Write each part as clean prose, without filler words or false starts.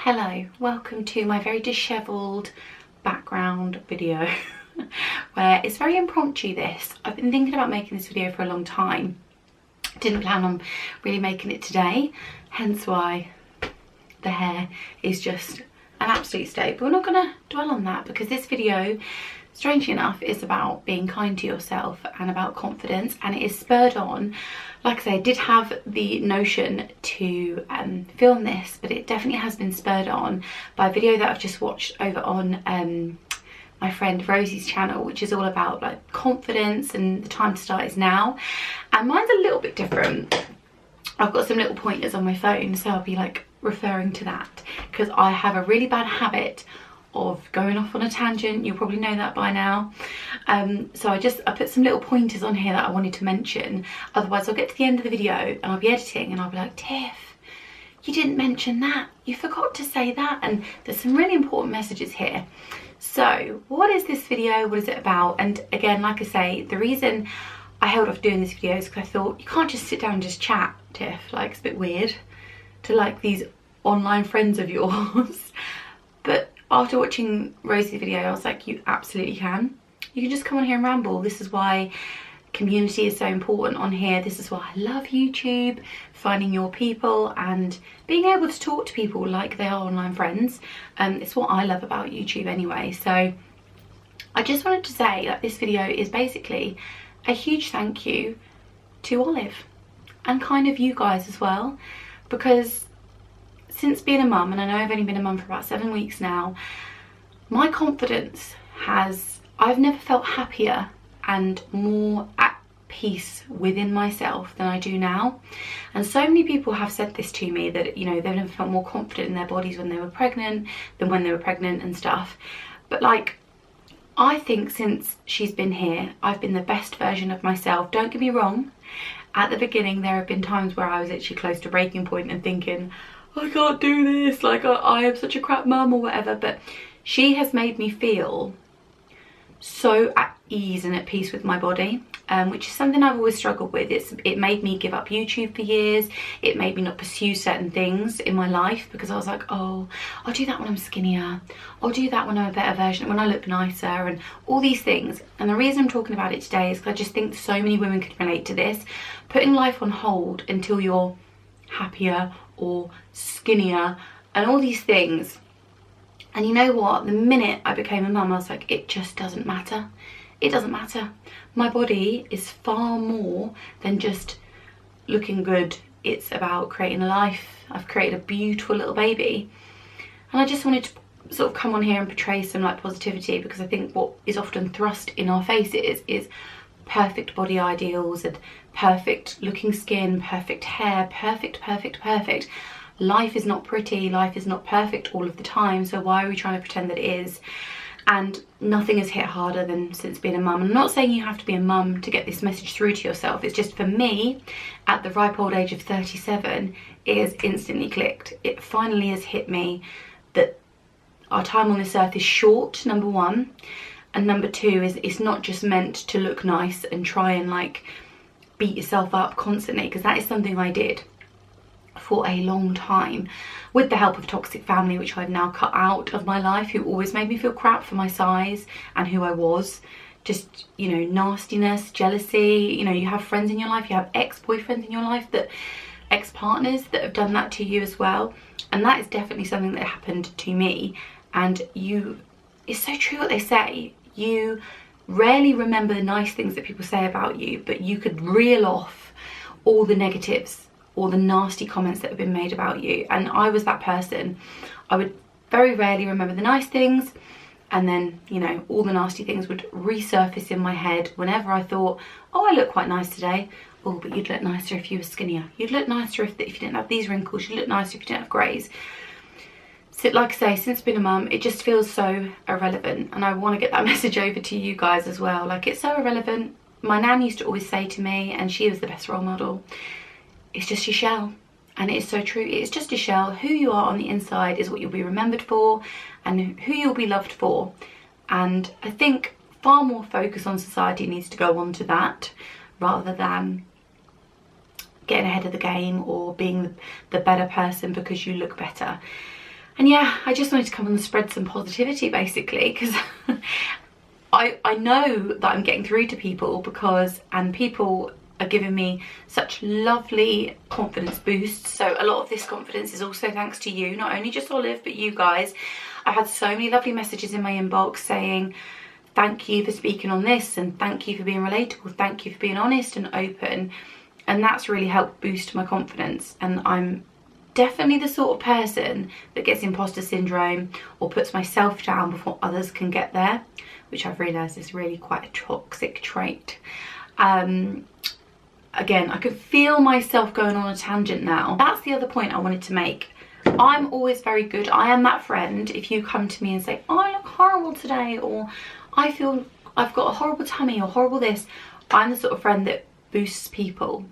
Hello, welcome to my very dishevelled background video where it's very impromptu this. I've been thinking about making this video for a long time. Didn't plan on really making it today, hence why the hair is just an absolute state. But we're not going to dwell on that because this video, strangely enough, is about being kind to yourself and about confidence, and it is spurred on. Like I say, I did have the notion to film this, but it definitely has been spurred on by a video that I've just watched over on my friend Rosie's channel, which is all about like confidence and the time to start is now. And mine's a little bit different. I've got some little pointers on my phone, so I'll be like referring to that because I have a really bad habit of going off on a tangent. You'll probably know that by now. So I put some little pointers on here that I wanted to mention. Otherwise I'll get to the end of the video and I'll be editing and I'll be like, Tiff, you didn't mention that, you forgot to say that. And there's some really important messages here. So what is this video, what is it about? And again, like I say, the reason I held off doing this video is because I thought you can't just sit down and just chat, Tiff. Like, it's a bit weird to like these online friends of yours. But after watching Rosie's video, I was like, you absolutely can. You can just come on here and ramble. This is why community is so important on here. This is why I love YouTube, finding your people and being able to talk to people like they are online friends. It's what I love about YouTube anyway. So I just wanted to say that this video is basically a huge thank you to Olive and kind of you guys as well, because since being a mum, and I know I've only been a mum for about 7 weeks now, my confidence I've never felt happier and more at peace within myself than I do now. And so many people have said this to me, that, you know, they've never felt more confident in their bodies when they were pregnant than when they were pregnant and stuff. But like, I think since she's been here, I've been the best version of myself. Don't get me wrong. At the beginning, there have been times where I was actually close to breaking point and thinking, I can't do this, like I am such a crap mum or whatever. But she has made me feel so at ease and at peace with my body, which is something I've always struggled with. It made me give up YouTube for years. It made me not pursue certain things in my life because I was like, oh, I'll do that when I'm skinnier. I'll do that when I'm a better version, when I look nicer, and all these things. And the reason I'm talking about it today is because I just think so many women could relate to this. Putting life on hold until you're happier or skinnier and all these things. And you know what? The minute I became a mum, I was like, it just doesn't matter. It doesn't matter. My body is far more than just looking good. It's about creating a life. I've created a beautiful little baby. And I just wanted to sort of come on here and portray some like positivity, because I think what is often thrust in our faces is perfect body ideals and perfect looking skin, perfect hair, perfect. Life is not pretty, life is not perfect all of the time, so why are we trying to pretend that it is? And nothing has hit harder than since being a mum. I'm not saying you have to be a mum to get this message through to yourself. It's just, for me, at the ripe old age of 37, it has instantly clicked. It finally has hit me that our time on this earth is short, number one. And number two is it's not just meant to look nice and try and like beat yourself up constantly, because that is something I did for a long time with the help of toxic family, which I've now cut out of my life, who always made me feel crap for my size and who I was. Just, you know, nastiness, jealousy. You know, you have friends in your life, you have ex-boyfriends in your life, that ex-partners that have done that to you as well. And that is definitely something that happened to me. And it's so true what they say. You rarely remember the nice things that people say about you, but you could reel off all the negatives, all the nasty comments that have been made about you. And I was that person. I would very rarely remember the nice things, and then, you know, all the nasty things would resurface in my head whenever I thought, oh, I look quite nice today. Oh, but you'd look nicer if you were skinnier. You'd look nicer if you didn't have these wrinkles. You'd look nicer if you didn't have greys. So like I say, since being a mum, it just feels so irrelevant, and I want to get that message over to you guys as well. Like, it's so irrelevant. My nan used to always say to me, and she was the best role model, it's just your shell. And it is so true. It's just a shell. Who you are on the inside is what you'll be remembered for, and who you'll be loved for. And I think far more focus on society needs to go on to that, rather than getting ahead of the game or being the better person because you look better. And yeah, I just wanted to come on and spread some positivity basically, because I know that I'm getting through to people and people are giving me such lovely confidence boosts. So a lot of this confidence is also thanks to you, not only just Olive, but you guys. I've had so many lovely messages in my inbox saying, thank you for speaking on this, and thank you for being relatable, thank you for being honest and open. And that's really helped boost my confidence. And I'm definitely the sort of person that gets imposter syndrome or puts myself down before others can get there, which I've realised is really quite a toxic trait. Again, I could feel myself going on a tangent now. That's the other point I wanted to make. I'm always very good. I am that friend. If you come to me and say, oh, I look horrible today, or I feel I've got a horrible tummy or horrible this, I'm the sort of friend that boosts people.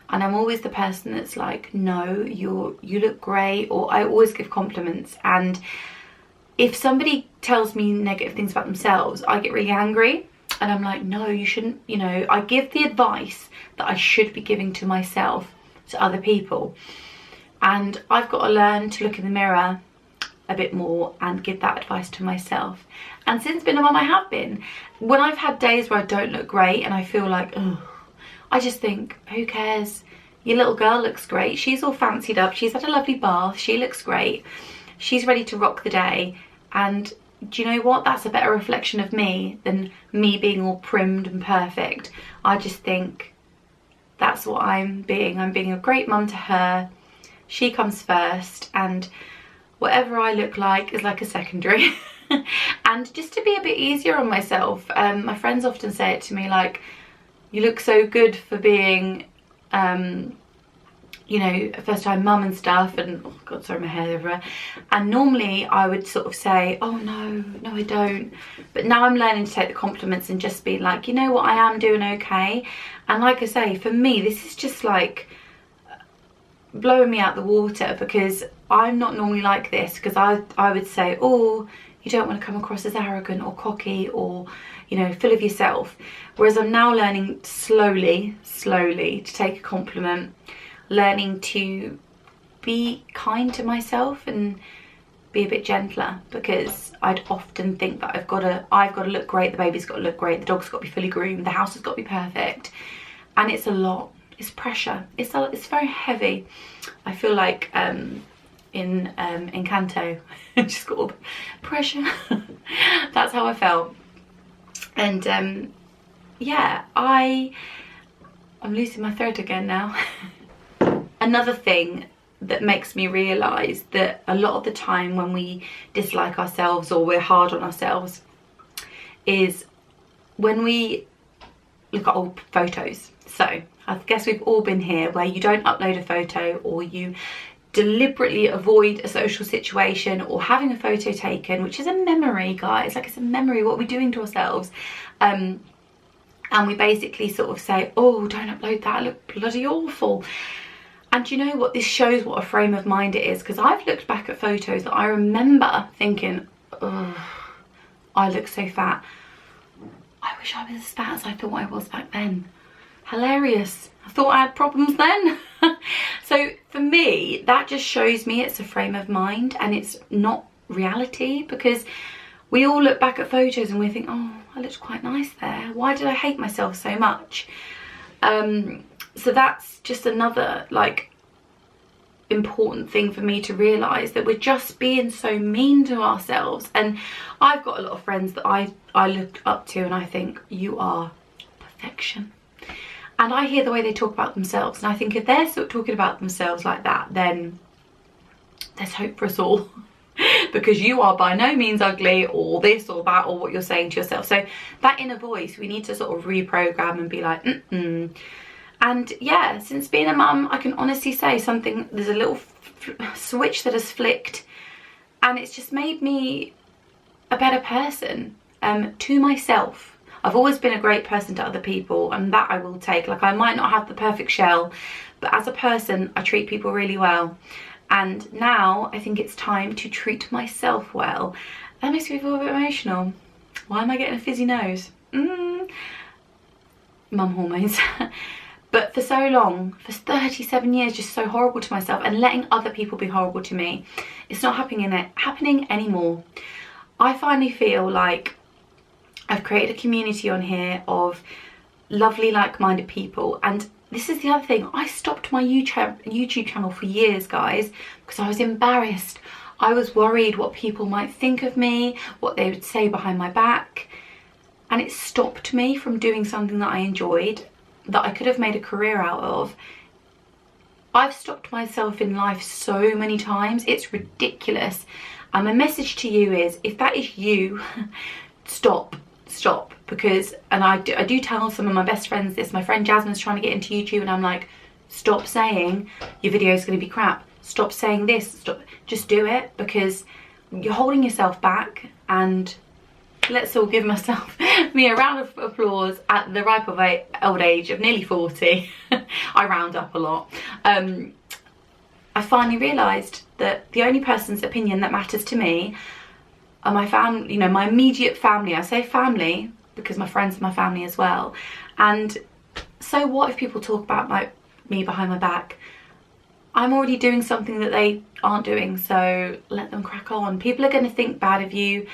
And I'm always the person that's like, no, you look great, or I always give compliments. And if somebody tells me negative things about themselves, I get really angry. And I'm like, no, you shouldn't, you know, I give the advice that I should be giving to myself, to other people. And I've got to learn to look in the mirror a bit more and give that advice to myself. And since being a mum, I have been. When I've had days where I don't look great and I feel like, ugh, I just think, who cares? Your little girl looks great. She's all fancied up. She's had a lovely bath. She looks great. She's ready to rock the day. And do you know what? That's a better reflection of me than me being all primed and perfect. I just think that's what I'm being. I'm being a great mum to her. She comes first, and whatever I look like is like a secondary. And just to be a bit easier on myself, my friends often say it to me, like, you look so good for being you know, a first time mum and stuff, and oh god, sorry, my hair's everywhere. And normally I would sort of say, oh no, I don't. But now I'm learning to take the compliments and just be like, you know what, I am doing okay. And like I say, for me, this is just like blowing me out the water, because I'm not normally like this, because I would say, oh, you don't want to come across as arrogant or cocky or, you know, full of yourself. Whereas I'm now learning slowly to take a compliment, learning to be kind to myself and be a bit gentler, because I'd often think that I've got to look great, the baby's got to look great, the dog's got to be fully groomed, the house has got to be perfect. And it's a lot. It's pressure. It's very heavy. I feel like in Encanto, just got all pressure. That's how I felt. And yeah, I'm losing my thread again now. Another thing that makes me realise that a lot of the time when we dislike ourselves or we're hard on ourselves is when we look at old photos. So I guess we've all been here, where you don't upload a photo, or you deliberately avoid a social situation or having a photo taken, which is a memory, guys. Like, it's a memory. What we're doing to ourselves. And we basically sort of say, oh, don't upload that, I look bloody awful. And you know what, this shows what a frame of mind it is, because I've looked back at photos that I remember thinking, oh, I look so fat. I wish I was as fat as I thought I was back then. Hilarious. I thought I had problems then. So for me, that just shows me it's a frame of mind and it's not reality, because we all look back at photos and we think, oh, I looked quite nice there. Why did I hate myself so much? So that's just another like important thing for me to realise, that we're just being so mean to ourselves. And I've got a lot of friends that I look up to and I think, you are perfection. And I hear the way they talk about themselves, and I think if they're sort of talking about themselves like that, then there's hope for us all. Because you are by no means ugly, or this or that, or what you're saying to yourself. So that inner voice, we need to sort of reprogram and be like, And yeah, since being a mum, I can honestly say there's a little switch that has flicked, and it's just made me a better person to myself. I've always been a great person to other people, and that I will take. Like, I might not have the perfect shell, but as a person, I treat people really well. And now I think it's time to treat myself well. That makes me feel a bit emotional. Why am I getting a fizzy nose? Mum hormones. But for so long, for 37 years, just so horrible to myself and letting other people be horrible to me. It's not happening anymore. I finally feel like I've created a community on here of lovely, like-minded people. And this is the other thing. I stopped my YouTube channel for years, guys, because I was embarrassed. I was worried what people might think of me, what they would say behind my back. And it stopped me from doing something that I enjoyed, that I could have made a career out of. I've stopped myself in life so many times. It's ridiculous. And my message to you is, if that is you, stop. Because, and I do tell some of my best friends this. My friend Jasmine's trying to get into YouTube and I'm like, stop saying your video is going to be crap. Stop saying this. Stop. Just do it, because you're holding yourself back. And let's all give me a round of applause at the ripe old age of nearly 40. I round up a lot. I finally realised that the only person's opinion that matters to me are my family, you know, my immediate family. I say family because my friends are my family as well. And so what if people talk about me behind my back? I'm already doing something that they aren't doing, so let them crack on. People are going to think bad of you.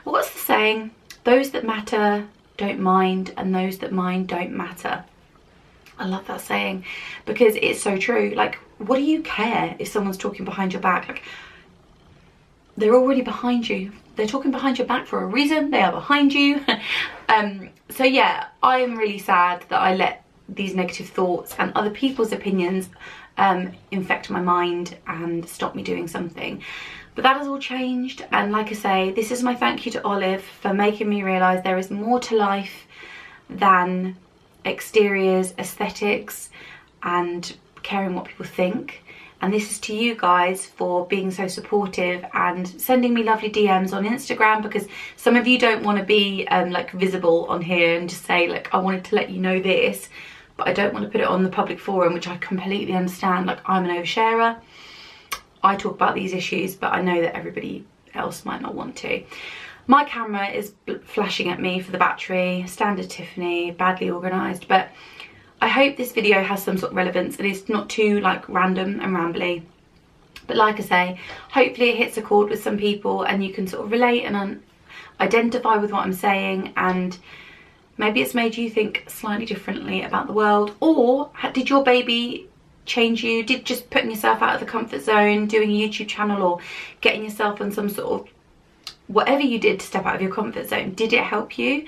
What's the saying? Those that matter don't mind, and those that mind don't matter. I love that saying because it's so true. Like, what do you care if someone's talking behind your back? Like, they're already behind you. They're talking behind your back for a reason. They are behind you. So yeah, I am really sad that I let these negative thoughts and other people's opinions infect my mind and stop me doing something. But that has all changed, and like I say, this is my thank you to Olive for making me realise there is more to life than exteriors, aesthetics and caring what people think. And this is to you guys for being so supportive and sending me lovely DMs on Instagram, because some of you don't want to be like visible on here and just say like, I wanted to let you know this, but I don't want to put it on the public forum, which I completely understand. Like, I'm an oversharer. I talk about these issues, but I know that everybody else might not want to. My camera is flashing at me for the battery. Standard Tiffany, badly organised, but I hope this video has some sort of relevance and it's not too like random and rambly. But like I say, hopefully it hits a chord with some people and you can sort of relate and identify with what I'm saying, and maybe it's made you think slightly differently about the world. Or did your baby change you? Did just putting yourself out of the comfort zone, doing a YouTube channel or getting yourself on some sort of whatever you did to step out of your comfort zone, did it help you?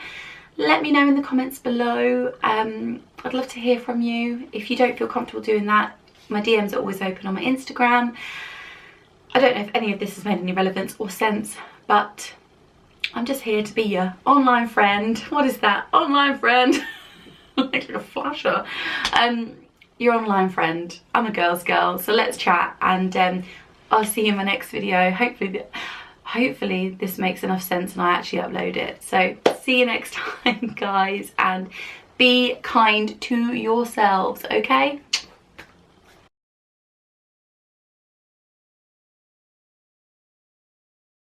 Let me know in the comments below. I'd love to hear from you. If you don't feel comfortable doing that, my DMs are always open on my Instagram. I don't know if any of this has made any relevance or sense, but I'm just here to be your online friend. What is that? Online friend. Like a flasher. Your online friend. I'm a girl's girl, so let's chat, and I'll see you in my next video. Hopefully this makes enough sense and I actually upload it. So see you next time, guys, and be kind to yourselves, okay?